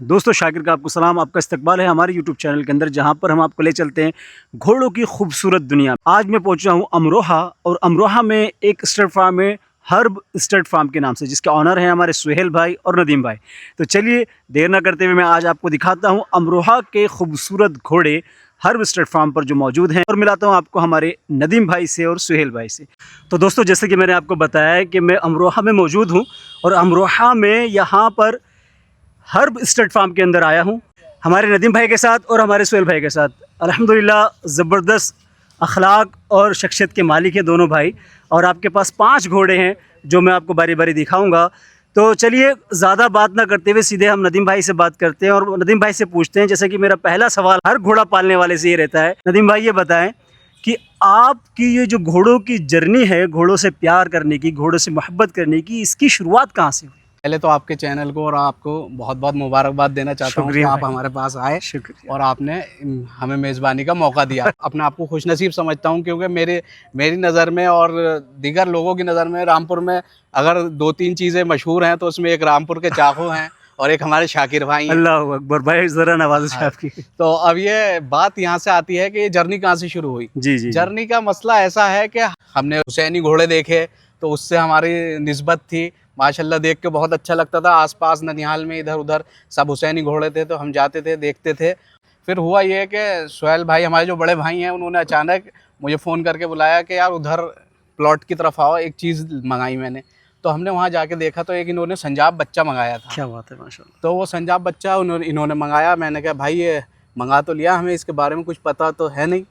दोस्तों शाकिर का आपको सलाम। आपका इस्तकबाल है हमारे यूट्यूब चैनल के अंदर, जहां पर हम आपको ले चलते हैं घोड़ों की खूबसूरत दुनिया। आज मैं पहुंचा हूं अमरोहा, और अमरोहा में एक स्टड फार्म है, हर्ब स्टड फार्म के नाम से, जिसके ऑनर हैं हमारे सुहेल भाई और नदीम भाई। तो चलिए देर ना करते हुए मैं आज आपको दिखाता हूँ अमरोहा के खूबसूरत घोड़े हर्ब स्टड फार्म पर जो मौजूद हैं, और मिलाता हूँ आपको हमारे नदीम भाई से और सुहेल भाई से। तो दोस्तों, जैसे कि मैंने आपको बताया है कि मैं अमरोहा में मौजूद हूँ, और अमरोहा में यहाँ पर हर्ब स्टड फार्म के अंदर आया हूँ हमारे नदीम भाई के साथ और हमारे सुहेल भाई के साथ। अल्हम्दुलिल्लाह ज़बरदस्त अखलाक और शख्सियत के मालिक हैं दोनों भाई, और आपके पास 5 घोड़े हैं जो मैं आपको बारी बारी दिखाऊंगा। तो चलिए ज़्यादा बात ना करते हुए सीधे हम नदीम भाई से बात करते हैं और नदीम भाई से पूछते हैं। जैसे कि मेरा पहला सवाल हर घोड़ा पालने वाले से ये रहता है, नदीम भाई ये बताएं कि आपकी ये जो घोड़ों की जर्नी है, घोड़ों से प्यार करने की, घोड़ों से मोहब्बत करने की, इसकी शुरुआत कहाँ से हुई? पहले तो आपके चैनल को और आपको बहुत बहुत मुबारकबाद देना चाहता हूँ कि आप हमारे पास आए और आपने हमें मेज़बानी का मौका दिया। अपने आप को खुशनसीब समझता हूँ, क्योंकि मेरी नज़र में और दीगर लोगों की नज़र में रामपुर में अगर 2-3 चीज़ें मशहूर हैं तो उसमें एक रामपुर के चाकू हैं और एक हमारे शाकिर भाई हैं। अल्लाह अकबर भाई, ज़रा नवाज़िश है आपकी। तो अब ये बात यहाँ से आती है कि ये जर्नी कहाँ से शुरू हुई। जी। जर्नी का मसला ऐसा है कि हमने हुसैनी घोड़े देखे तो उससे हमारी निस्बत थी। माशाल्लाह देख के बहुत अच्छा लगता था। आसपास ननिहाल में इधर उधर सब हुसैनी घोड़े थे, तो हम जाते थे, देखते थे। फिर हुआ ये कि सुहेल भाई हमारे जो बड़े भाई हैं, उन्होंने अचानक मुझे फ़ोन करके बुलाया कि यार उधर प्लॉट की तरफ आओ, एक चीज़ मंगाई मैंने। तो हमने वहाँ जाके देखा तो एक इन्होंने संजाब बच्चा मंगाया था। क्या बात है, माशाल्लाह। तो वो संजाब बच्चा इन्होंने मंगाया। मैंने कहा भाई ये मंगा तो लिया, हमें इसके बारे में कुछ पता तो है नहीं।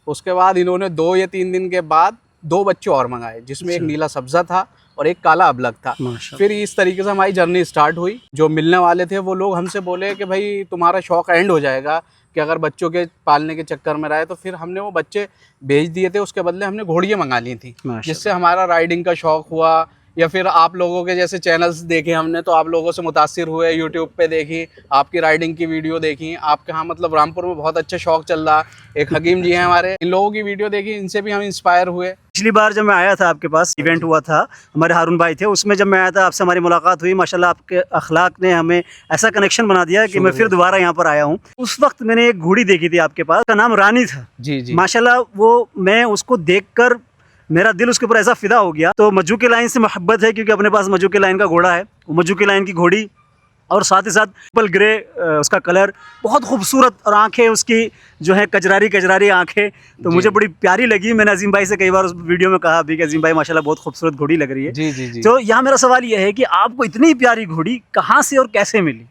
उसके बाद इन्होंने 2 या 3 दिन के बाद 2 बच्चे और मंगाए, जिसमें एक नीला सब्ज़ा था और एक काला अबलग था। फिर इस तरीके से हमारी जर्नी स्टार्ट हुई। जो मिलने वाले थे वो लोग हमसे बोले कि भाई तुम्हारा शौक़ एंड हो जाएगा कि अगर बच्चों के पालने के चक्कर में रहे। तो फिर हमने वो बच्चे बेच दिए थे, उसके बदले हमने घोड़ियाँ मंगा ली थी, जिससे हमारा राइडिंग का शौक़ हुआ। या फिर आप लोगों के जैसे चैनल्स देखे हमने, तो आप लोगों से मुतासिर हुए, यूट्यूब पे देखी, आपकी राइडिंग की वीडियो देखी। आपके यहाँ मतलब रामपुर में बहुत अच्छा शौक़ चल रहा। एक हकीम जी हैं हमारे, इन लोगों की वीडियो देखी, इनसे भी हम इंस्पायर हुए। पिछली बार जब मैं आया था आपके पास, इवेंट हुआ था, हमारे हारून भाई थे, उसमें जब मैं आया था आपसे हमारी मुलाकात हुई। माशाल्लाह आपके अखलाक ने हमें ऐसा कनेक्शन बना दिया कि मैं फिर दोबारा यहाँ पर आया हूँ। उस वक्त मैंने एक घोड़ी देखी थी आपके पास, का नाम रानी था। जी। माशाल्लाह वो, मैं उसको देखकर मेरा दिल उसके ऊपर ऐसा फिदा हो गया। तो मज्जू के लाइन से मोहब्बत है, क्योंकि अपने पास मज्जू के लाइन का घोड़ा है, मज्जू के लाइन की घोड़ी, और साथ ही साथ पर्पल ग्रे उसका कलर, बहुत खूबसूरत, और आंखें उसकी जो है कजरारी आंखें, तो मुझे बड़ी प्यारी लगी। मैंने अजीम भाई से कई बार उस वीडियो में कहा भी कि अजीम भाई माशाल्लाह बहुत खूबसूरत घोड़ी लग रही है। जी। तो यहाँ मेरा सवाल यह है कि आपको इतनी प्यारी घोड़ी कहाँ से और कैसे मिली?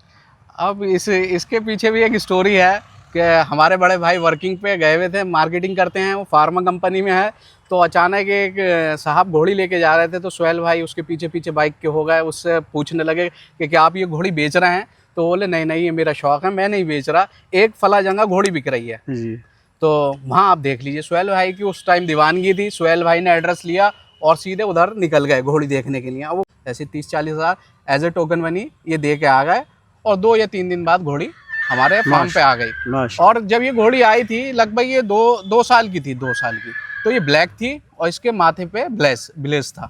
अब इसके पीछे भी एक स्टोरी है कि हमारे बड़े भाई वर्किंग पे गए हुए थे, मार्केटिंग करते हैं, वो फार्मा कंपनी में है। तो अचानक एक साहब घोड़ी लेके जा रहे थे, तो सुहेल भाई उसके पीछे पीछे बाइक के हो गए। उससे पूछने लगे कि क्या आप ये घोड़ी बेच रहे हैं? तो बोले नहीं ये मेरा शौक़ है, मैं नहीं बेच रहा, एक फला जगह घोड़ी बिक रही है जी। तो वहाँ आप देख लीजिए। सुहेल भाई की उस टाइम दीवानगी थी। सुहेल भाई ने एड्रेस लिया और सीधे उधर निकल गए घोड़ी देखने के लिए। वो ऐसे 30-40 हज़ार एज ए टोकन मनी ये दे के आ गए, और 2 या 3 दिन बाद घोड़ी हमारे फार्म पे आ गई। और जब ये घोड़ी आई थी, लगभग ये 2 साल की थी, 2 साल की। तो ये ब्लैक थी और इसके माथे पे ब्लेस था।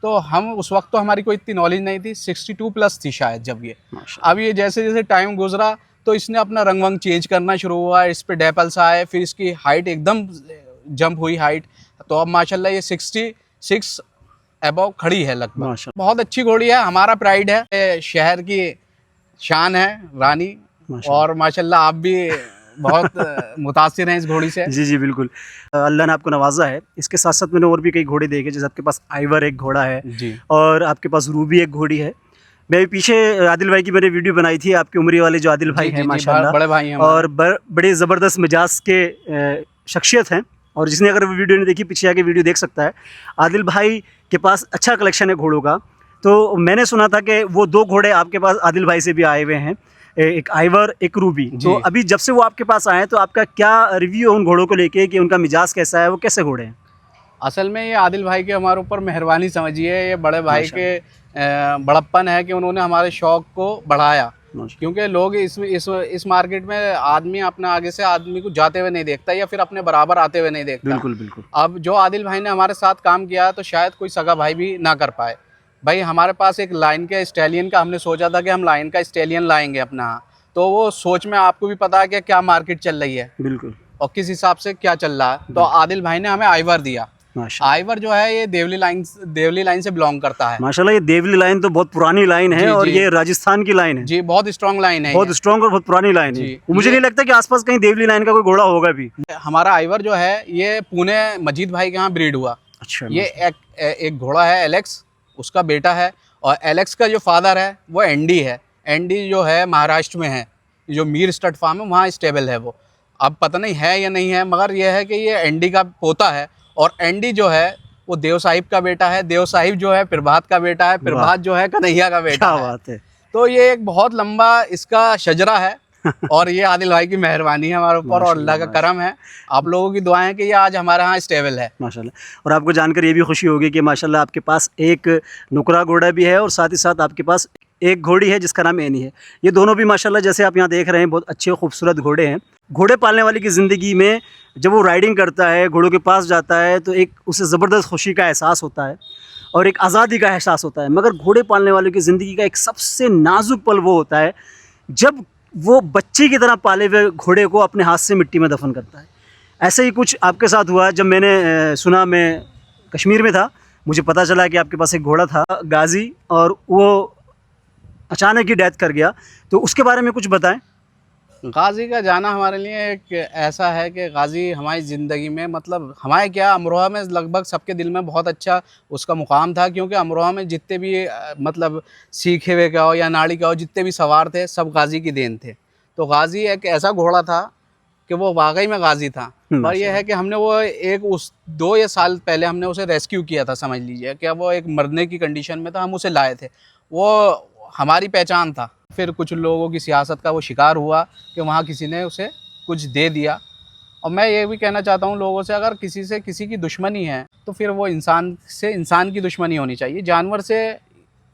तो हम उस वक्त तो हमारी कोई इतनी नॉलेज नहीं थी, 62 प्लस थी शायद जब ये। अब ये जैसे जैसे टाइम गुजरा तो इसने अपना रंग वंग चेंज करना शुरू हुआ, इस पे डेपल्स आए, फिर इसकी हाइट एकदम जंप हुई हाइट। तो अब माशाल्लाह ये 66 अबव खड़ी है लगभग। बहुत अच्छी घोड़ी है, हमारा प्राइड है, शहर की शान है रानी। और माशाल्लाह आप भी बहुत मुतासिर हैं इस घोड़ी से। जी बिल्कुल, अल्लाह ने आपको नवाजा है। इसके साथ साथ मैंने और भी कई घोड़े देखे, जैसे आपके पास आइवर एक घोड़ा है जी, और आपके पास रूबी एक घोड़ी है। मैं पीछे आदिल भाई की मैंने वीडियो बनाई थी, आपकी उम्र वाले जो आदिल भाई हैं माशाल्लाह, बड़े भाई हैं और बड़े ज़बरदस्त मिजाज के शख्सियत हैं। और जिसने अगर वीडियो नहीं देखी, पीछे आके वीडियो देख सकता है। आदिल भाई के पास अच्छा कलेक्शन है घोड़ों का। तो मैंने सुना था कि वो 2 घोड़े आपके पास आदिल भाई से भी आए हुए हैं, एक आइवर एक रूबी। तो अभी जब से वो आपके पास आए, तो आपका क्या रिव्यू है उन घोड़ों को लेके कि उनका मिजाज कैसा है, वो कैसे घोड़े हैं? असल में ये आदिल भाई के हमारे ऊपर मेहरबानी समझिए, ये बड़े भाई के बड़प्पन है कि उन्होंने हमारे शौक़ को बढ़ाया। क्योंकि लोग इस मार्केट में आदमी अपने आगे से आदमी को जाते हुए नहीं देखता, या फिर अपने बराबर आते हुए नहीं देखता। बिल्कुल। अब जो आदिल भाई ने हमारे साथ काम किया तो शायद कोई सगा भाई भी ना कर पाए। भाई हमारे पास एक लाइन के स्टैलियन का हमने सोचा था कि हम लाइन का स्टैलियन लाएंगे अपना, तो वो सोच में आपको भी पता है कि क्या मार्केट चल रही है बिल्कुल और किस हिसाब से क्या चल रहा है। तो आदिल भाई ने हमें आइवर दिया। माशाल्लाह। आइवर जो है ये देवली लाइन से बिलोंग करता है। माशाल्लाह, ये देवली लाइन तो बहुत पुरानी लाइन है जी, और जी। ये राजस्थान की लाइन है। जी, बहुत स्ट्रॉन्ग लाइन है बहुत ये। स्ट्रॉन्ग और बहुत पुरानी लाइन है। जी, मुझे नहीं लगता कि आसपास कहीं देवली लाइन का कोई घोड़ा होगा भी। हमारा आइवर जो है ये पुणे मजीद भाई के यहाँ ब्रीड हुआ। अच्छा, ये एक घोड़ा है एलेक्स, उसका बेटा है, और एलेक्स का जो फादर है वो एंडी है। एंडी जो है महाराष्ट्र में है, जो मीर स्टड फार्म है वहाँ स्टेबल है वो। अब पता नहीं है या नहीं है, मगर यह है कि ये एंडी का पोता है। और एंडी जो है वो देव साहिब का बेटा है, देव साहिब जो है प्रभात का बेटा है, प्रभात जो है कन्हैया का बेटा क्या है। बात है। तो ये एक बहुत लंबा इसका शजरा है और ये आदिल भाई की मेहरबानी है हमारे ऊपर और अल्लाह का करम है। आप लोगों की दुआएं कि ये आज हमारे यहाँ स्टेबल है माशाल्लाह। और आपको जानकर ये भी खुशी होगी कि माशाल्लाह आपके पास एक नुकरा घोड़ा भी है और साथ ही साथ आपके पास एक घोड़ी है जिसका नाम एनी है। ये दोनों भी माशाल्लाह जैसे आप यहाँ देख रहे हैं बहुत अच्छे खूबसूरत घोड़े हैं। घोड़े पालने वाले की ज़िंदगी में जब वो राइडिंग करता है, घोड़ों के पास जाता है, तो एक उसे ज़बरदस्त खुशी का एहसास होता है और एक आज़ादी का एहसास होता है। मगर घोड़े पालने वालों की ज़िंदगी का एक सबसे नाजुक पल वो होता है जब वो बच्चे की तरह पाले हुए घोड़े को अपने हाथ से मिट्टी में दफन करता है। ऐसे ही कुछ आपके साथ हुआ। जब मैंने सुना, मैं कश्मीर में था, मुझे पता चला कि आपके पास एक घोड़ा था गाज़ी और वो अचानक ही डेथ कर गया। तो उसके बारे में कुछ बताएं। गाज़ी का जाना हमारे लिए एक ऐसा है कि गाज़ी हमारी ज़िंदगी में, मतलब हमारे क्या, अमरोहा में लगभग सबके दिल में बहुत अच्छा उसका मुकाम था। क्योंकि अमरोहा में जितने भी मतलब सीखे हुए का हो या नाड़ी का हो, जितने भी सवार थे सब गाज़ी की देन थे। तो गाज़ी एक ऐसा घोड़ा था कि वो वाकई में गाज़ी था। पर यह है कि हमने वो उस 2 या साल पहले हमने उसे रेस्क्यू किया था, समझ लीजिए कि वो एक मरने की कंडीशन में था, हम उसे लाए थे। वो हमारी पहचान था। फिर कुछ लोगों की सियासत का वो शिकार हुआ कि वहाँ किसी ने उसे कुछ दे दिया। और मैं ये भी कहना चाहता हूँ लोगों से, अगर किसी की दुश्मनी है तो फिर वो इंसान की दुश्मनी होनी चाहिए, जानवर से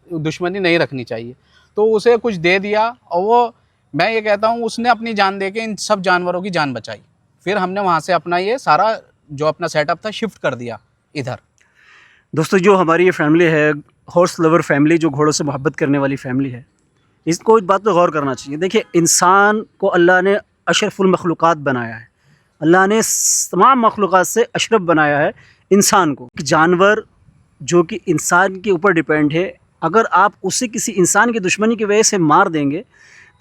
दुश्मनी नहीं रखनी चाहिए। तो उसे कुछ दे दिया और वो, मैं ये कहता हूँ, उसने अपनी जान दे के इन सब जानवरों की जान बचाई। फिर हमने वहाँ से अपना ये सारा जो अपना सेटअप था शिफ्ट कर दिया इधर। दोस्तों, जो हमारी ये फैमिली है, हॉर्स लवर फैमिली, जो घोड़ों से मोहब्बत करने वाली फैमिली है, इसको इस बात पर गौर करना चाहिए। देखिए, इंसान को अल्लाह ने अशरफुल मखलूक़ात बनाया है। अल्लाह ने तमाम मखलूक़ात से अशरफ बनाया है इंसान को। जानवर जो कि इंसान के ऊपर डिपेंड है, अगर आप उसे किसी इंसान की दुश्मनी की वजह से मार देंगे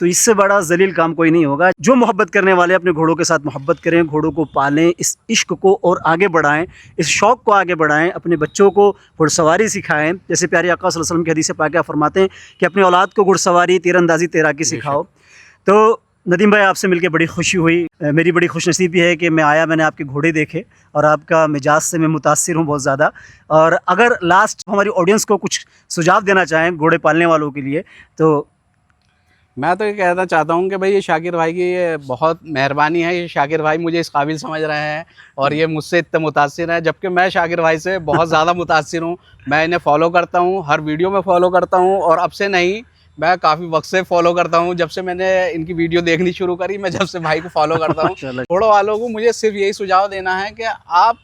तो इससे बड़ा ज़लील काम कोई नहीं होगा। जो मोहब्बत करने वाले अपने घोड़ों के साथ मोहब्बत करें, घोड़ों को पालें, इस इश्क को और आगे बढ़ाएं, इस शौक़ को आगे बढ़ाएं, अपने बच्चों को घुड़सवारी सिखाएं। जैसे प्यारे आका सल्लल्लाहु अलैहि वसल्लम की हदीस पाक फरमाते हैं कि अपनी औलाद को घुड़सवारी, तीरंदाजी, तैराकी सिखाओ। तो नदीम भाई, आपसे मिलकर बड़ी खुशी हुई। मेरी बड़ी खुशनसीबी है कि मैंने आपके घोड़े देखे और आपका मिजाज से मैं मुतासिर हूँ बहुत ज़्यादा। और अगर लास्ट हमारी ऑडियंस को कुछ सुझाव देना चाहें घोड़े पालने वालों के लिए, तो मैं तो ये कहना चाहता हूँ कि भाई ये शाकिर भाई की ये बहुत मेहरबानी है। ये शाकिर भाई मुझे इस काबिल समझ रहे हैं और ये मुझसे इतने मुतासिर हैं, जबकि मैं शाकिर भाई से बहुत ज़्यादा मुतासिर हूँ। मैं इन्हें फॉलो करता हूँ, हर वीडियो में फॉलो करता हूँ, और अब से नहीं, मैं काफ़ी वक्त से फॉलो करता हूँ। जब से मैंने इनकी वीडियो देखनी शुरू करी, मैं जब से भाई को फॉलो करता हूँ। घोड़ों वालों को मुझे सिर्फ यही सुझाव देना है कि आप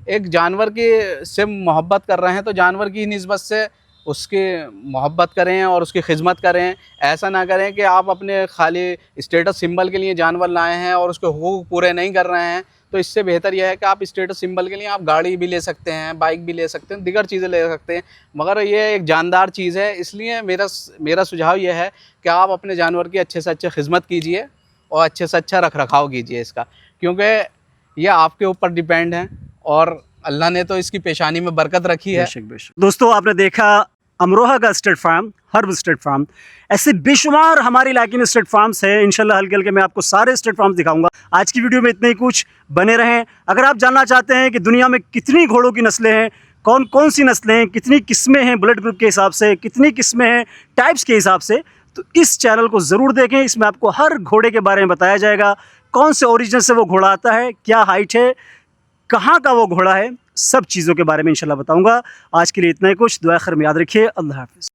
एक जानवर की से मोहब्बत कर रहे हैं तो जानवर की निस्बत से उसकी मोहब्बत करें और उसकी खिदमत करें। ऐसा ना करें कि आप अपने खाली स्टेटस सिंबल के लिए जानवर लाए हैं और उसके हुकूक पूरे नहीं कर रहे हैं। तो इससे बेहतर यह है कि आप स्टेटस सिंबल के लिए आप गाड़ी भी ले सकते हैं, बाइक भी ले सकते हैं, दीगर चीज़ें ले सकते हैं, मगर ये एक जानदार चीज़ है। इसलिए मेरा सुझाव यह है कि आप अपने जानवर की अच्छे से अच्छे खिदमत कीजिए और अच्छे से अच्छा रख रखाव कीजिए इसका, क्योंकि ये आपके ऊपर डिपेंड है और अल्लाह ने तो इसकी पेशानी में बरकत रखी है। बेशक बेशक। दोस्तों, आपने देखा अमरोहा का state farm, herb state farm. ऐसे बेशुमार हमारे इलाके में स्टेट फार्म्स हैं। इंशाल्लाह हल्के हल्के मैं आपको सारे स्टेट फार्म्स दिखाऊंगा। आज की वीडियो में इतना ही कुछ, बने रहें। अगर आप जानना चाहते हैं कि दुनिया में कितनी घोड़ों की नस्लें हैं, कौन कौन सी नस्लें हैं, कितनी किस्में हैं ब्लड ग्रुप के हिसाब से, कितनी किस्में हैं टाइप्स के हिसाब से, तो इस चैनल को ज़रूर देखें। इसमें आपको हर घोड़े के बारे में बताया जाएगा, कौन से ओरिजिन से वो घोड़ा आता है, क्या हाइट है, कहाँ का वो घोड़ा है, सब चीज़ों के बारे में इंशाल्लाह बताऊंगा। आज के लिए इतना ही कुछ। दुआ खैर में याद रखिए। अल्लाह हाफ़िज़।